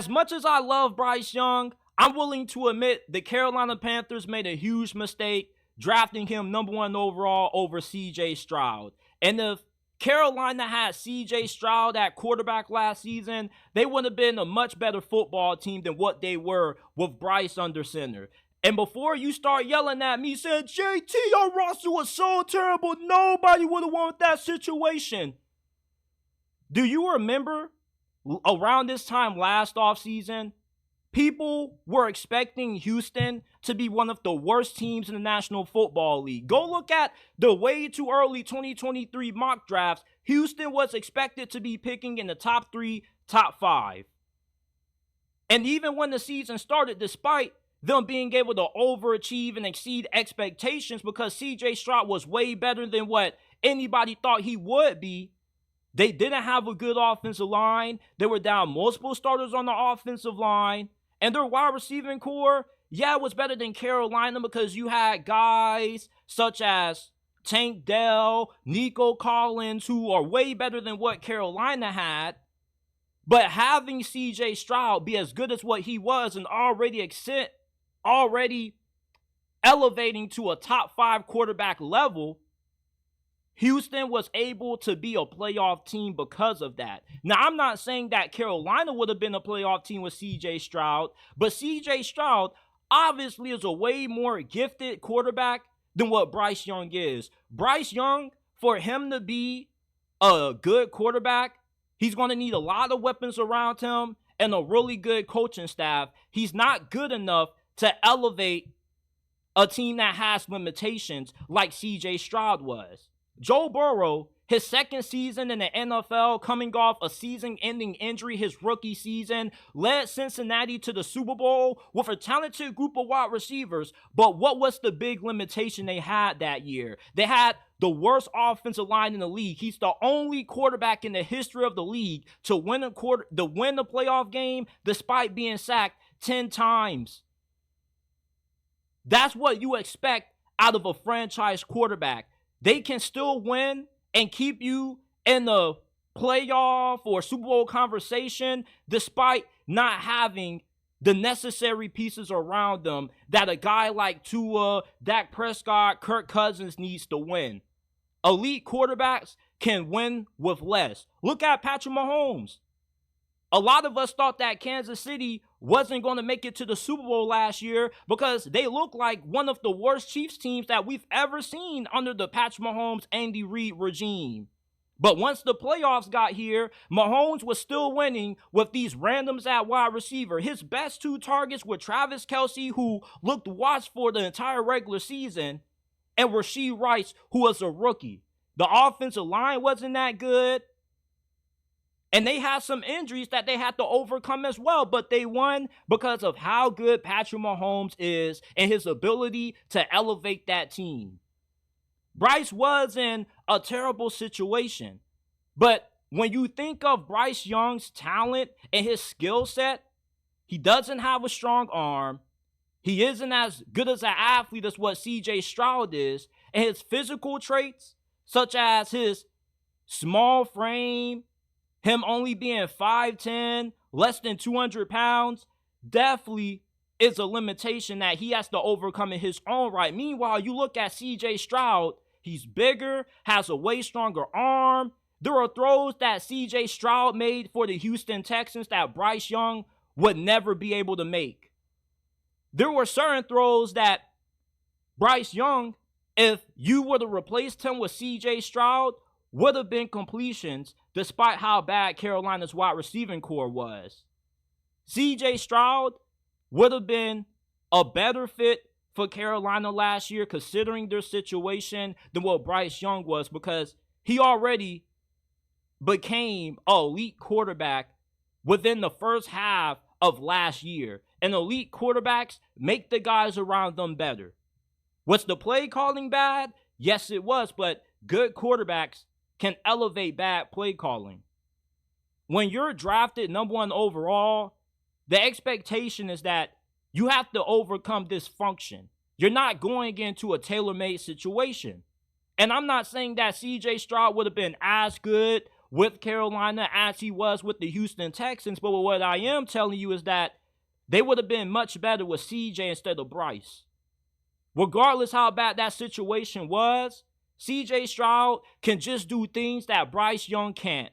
as much as I love Bryce Young, I'm willing to admit the Carolina Panthers made a huge mistake drafting him #1 overall over CJ Stroud. And if Carolina had CJ Stroud at quarterback last season, they would have been a much better football team than what they were with Bryce under center. And before you start yelling at me saying, JT, your roster was so terrible, nobody would have won with that situation. Do you remember around this time last offseason, people were expecting Houston to be one of the worst teams in the National Football League. Go look at the way too early 2023 mock drafts. Houston was expected to be picking in the top 3, top 5. And even when the season started, despite them being able to overachieve and exceed expectations because CJ Stroud was way better than what anybody thought he would be, they didn't have a good offensive line. They were down multiple starters on the offensive line. And their wide receiving core, yeah, it was better than Carolina because you had guys such as Tank Dell, Nico Collins, who are way better than what Carolina had. But having CJ Stroud be as good as what he was and already elevating to a top 5 quarterback level, Houston was able to be a playoff team because of that. Now, I'm not saying that Carolina would have been a playoff team with CJ Stroud, but CJ Stroud obviously is a way more gifted quarterback than what Bryce Young is. Bryce Young, for him to be a good quarterback, he's going to need a lot of weapons around him and a really good coaching staff. He's not good enough to elevate a team that has limitations like CJ Stroud was. Joe Burrow, his second season in the NFL, coming off a season-ending injury his rookie season, led Cincinnati to the Super Bowl with a talented group of wide receivers. But what was the big limitation they had that year? They had the worst offensive line in the league. He's the only quarterback in the history of the league to win a playoff game despite being sacked 10 times. That's what you expect out of a franchise quarterback. They can still win and keep you in the playoff or Super Bowl conversation despite not having the necessary pieces around them that a guy like Tua, Dak Prescott, Kirk Cousins needs to win. Elite quarterbacks can win with less. Look at Patrick Mahomes. A lot of us thought that Kansas City wasn't going to make it to the Super Bowl last year because they look like one of the worst Chiefs teams that we've ever seen under the Patrick Mahomes, Andy Reid regime. But once the playoffs got here, Mahomes was still winning with these randoms at wide receiver. His best 2 targets were Travis Kelce, who looked watched for the entire regular season, and Rashee Rice, who was a rookie. The offensive line wasn't that good. And they had some injuries that they had to overcome as well, but they won because of how good Patrick Mahomes is and his ability to elevate that team. Bryce was in a terrible situation, but when you think of Bryce Young's talent and his skill set, he doesn't have a strong arm. He isn't as good as an athlete as what CJ Stroud is, and his physical traits, such as his small frame, him only being 5'10", less than 200 pounds, definitely is a limitation that he has to overcome in his own right. Meanwhile, you look at CJ Stroud, he's bigger, has a way stronger arm. There are throws that CJ Stroud made for the Houston Texans that Bryce Young would never be able to make. There were certain throws that Bryce Young, if you would have replaced him with CJ Stroud, would have been completions despite how bad Carolina's wide receiving core was. CJ Stroud would have been a better fit for Carolina last year considering their situation than what Bryce Young was because he already became an elite quarterback within the first half of last year. And elite quarterbacks make the guys around them better. Was the play calling bad? Yes, it was, but good quarterbacks can elevate bad play calling. When you're drafted #1 overall, the expectation is that you have to overcome dysfunction. You're not going into a tailor-made situation. And I'm not saying that CJ Stroud would have been as good with Carolina as he was with the Houston Texans. But what I am telling you is that they would have been much better with CJ instead of Bryce. Regardless how bad that situation was, CJ Stroud can just do things that Bryce Young can't.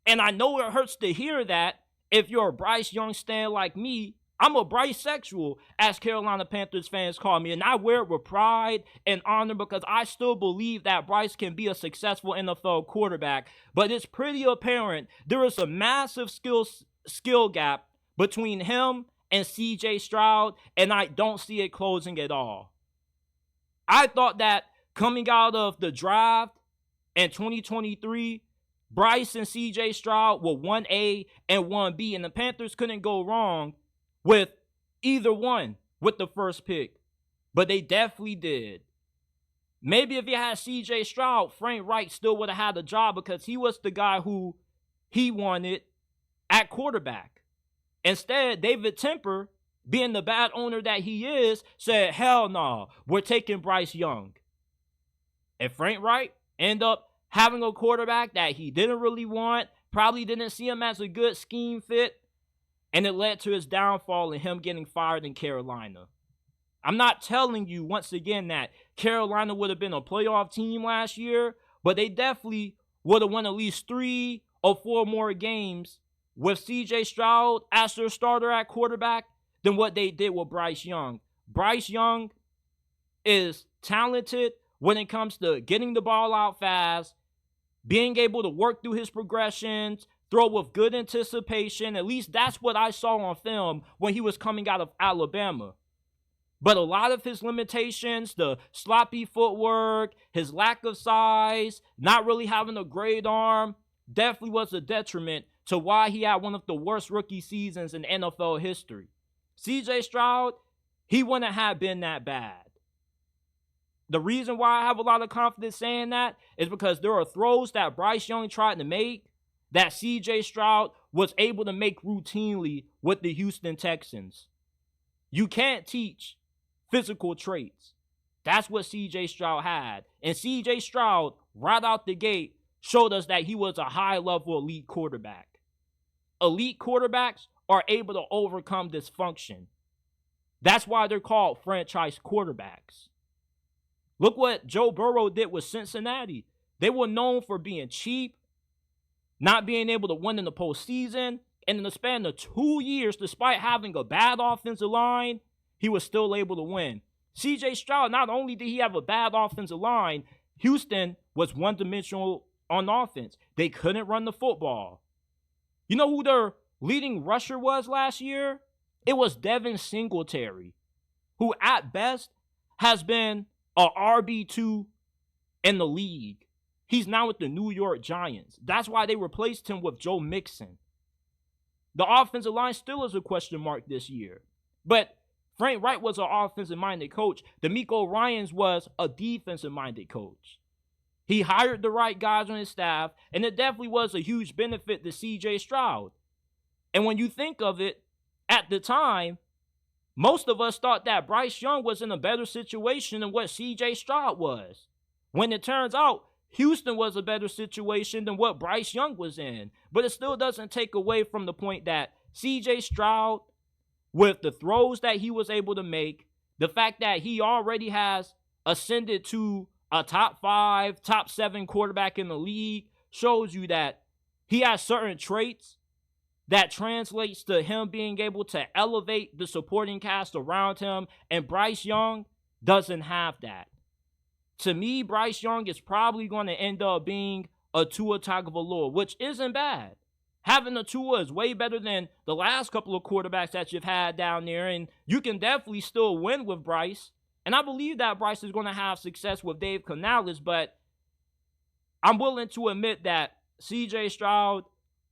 And I know it hurts to hear that if you're a Bryce Young stan like me. I'm a Bryce-sexual, as Carolina Panthers fans call me, and I wear it with pride and honor because I still believe that Bryce can be a successful NFL quarterback. But it's pretty apparent there is a massive skill gap between him and CJ Stroud, and I don't see it closing at all. I thought that coming out of the draft in 2023, Bryce and CJ Stroud were 1A and 1B, and the Panthers couldn't go wrong with either one with the first pick. But they definitely did. Maybe if you had CJ Stroud, Frank Reich still would have had a job because he was the guy who he wanted at quarterback. Instead, David Temper, being the bad owner that he is, said, hell no, we're taking Bryce Young. And Frank Reich ended up having a quarterback that he didn't really want, probably didn't see him as a good scheme fit, and it led to his downfall and him getting fired in Carolina. I'm not telling you, once again, that Carolina would have been a playoff team last year, but they definitely would have won at least 3 or 4 more games with CJ Stroud as their starter at quarterback than what they did with Bryce Young. Bryce Young is talented when it comes to getting the ball out fast, being able to work through his progressions, throw with good anticipation. At least that's what I saw on film when he was coming out of Alabama. But a lot of his limitations, the sloppy footwork, his lack of size, not really having a great arm, definitely was a detriment to why he had one of the worst rookie seasons in NFL history. CJ Stroud, he wouldn't have been that bad. The reason why I have a lot of confidence saying that is because there are throws that Bryce Young tried to make that CJ Stroud was able to make routinely with the Houston Texans. You can't teach physical traits. That's what CJ Stroud had. And CJ Stroud, right out the gate, showed us that he was a high-level elite quarterback. Elite quarterbacks are able to overcome dysfunction. That's why they're called franchise quarterbacks. Look what Joe Burrow did with Cincinnati. They were known for being cheap, not being able to win in the postseason, and in the span of 2 years, despite having a bad offensive line, he was still able to win. CJ Stroud, not only did he have a bad offensive line, Houston was one-dimensional on offense. They couldn't run the football. You know who their leading rusher was last year? It was Devin Singletary, who at best has been a RB2 in the league. He's now with the New York Giants. That's why they replaced him with Joe Mixon. The offensive line still is a question mark this year. But Frank Reich was an offensive-minded coach. DeMeco Ryans was a defensive-minded coach. He hired the right guys on his staff, and it definitely was a huge benefit to CJ Stroud. And when you think of it, at the time, most of us thought that Bryce Young was in a better situation than what CJ Stroud was. When it turns out, Houston was a better situation than what Bryce Young was in. But it still doesn't take away from the point that CJ Stroud, with the throws that he was able to make, the fact that he already has ascended to a top 5, top 7 quarterback in the league, shows you that he has certain traits that translates to him being able to elevate the supporting cast around him, and Bryce Young doesn't have that. To me, Bryce Young is probably going to end up being a Tua Tagovailoa, which isn't bad. Having a Tua is way better than the last couple of quarterbacks that you've had down there, and you can definitely still win with Bryce. And I believe that Bryce is going to have success with Dave Canales, but I'm willing to admit that CJ Stroud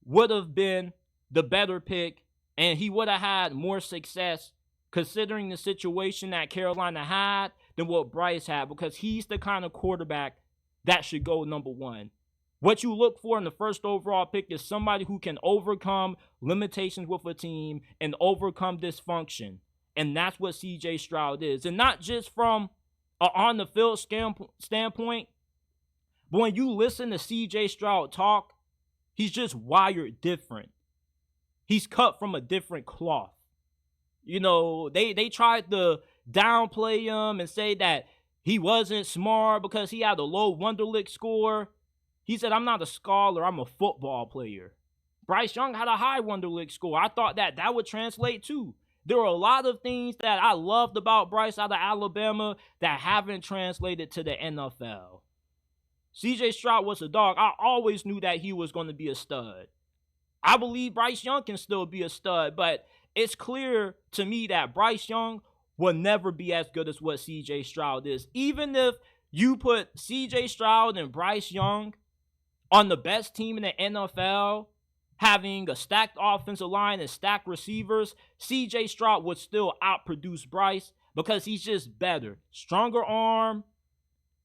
would have been the better pick, and he would have had more success considering the situation that Carolina had than what Bryce had, because he's the kind of quarterback that should go number 1. What you look for in the first overall pick is somebody who can overcome limitations with a team and overcome dysfunction. And that's what CJ Stroud is. And not just from an on-the-field standpoint, But when you listen to CJ Stroud talk, he's just wired different. He's cut from a different cloth. You know, they tried to downplay him and say that he wasn't smart because he had a low Wonderlic score. He said, I'm not a scholar, I'm a football player. Bryce Young had a high Wonderlic score. I thought that that would translate too. There were a lot of things that I loved about Bryce out of Alabama that haven't translated to the NFL. CJ Stroud was a dog. I always knew that he was going to be a stud. I believe Bryce Young can still be a stud, but it's clear to me that Bryce Young will never be as good as what CJ Stroud is. Even if you put CJ Stroud and Bryce Young on the best team in the NFL, having a stacked offensive line and stacked receivers, CJ Stroud would still outproduce Bryce because he's just better. Stronger arm.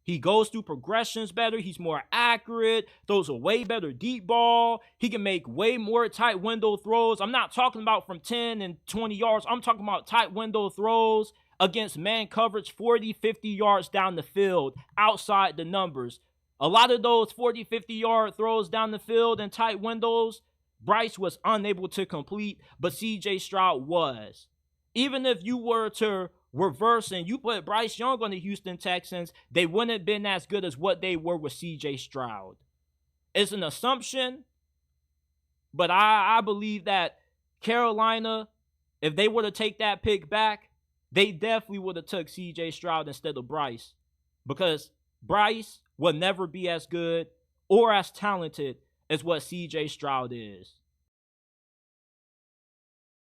He goes through progressions better. He's more accurate. Throws a way better deep ball. He can make way more tight window throws. I'm not talking about from 10 and 20 yards. I'm talking about tight window throws against man coverage 40, 50 yards down the field, outside the numbers. A lot of those 40, 50-yard throws down the field in tight windows, Bryce was unable to complete, but CJ Stroud was. Even if you were to reverse and you put Bryce Young on the Houston Texans, they wouldn't have been as good as what they were with CJ Stroud. It's an assumption, but I believe that Carolina, if they were to take that pick back, they definitely would have took CJ Stroud instead of Bryce, because Bryce will never be as good or as talented as what CJ Stroud is.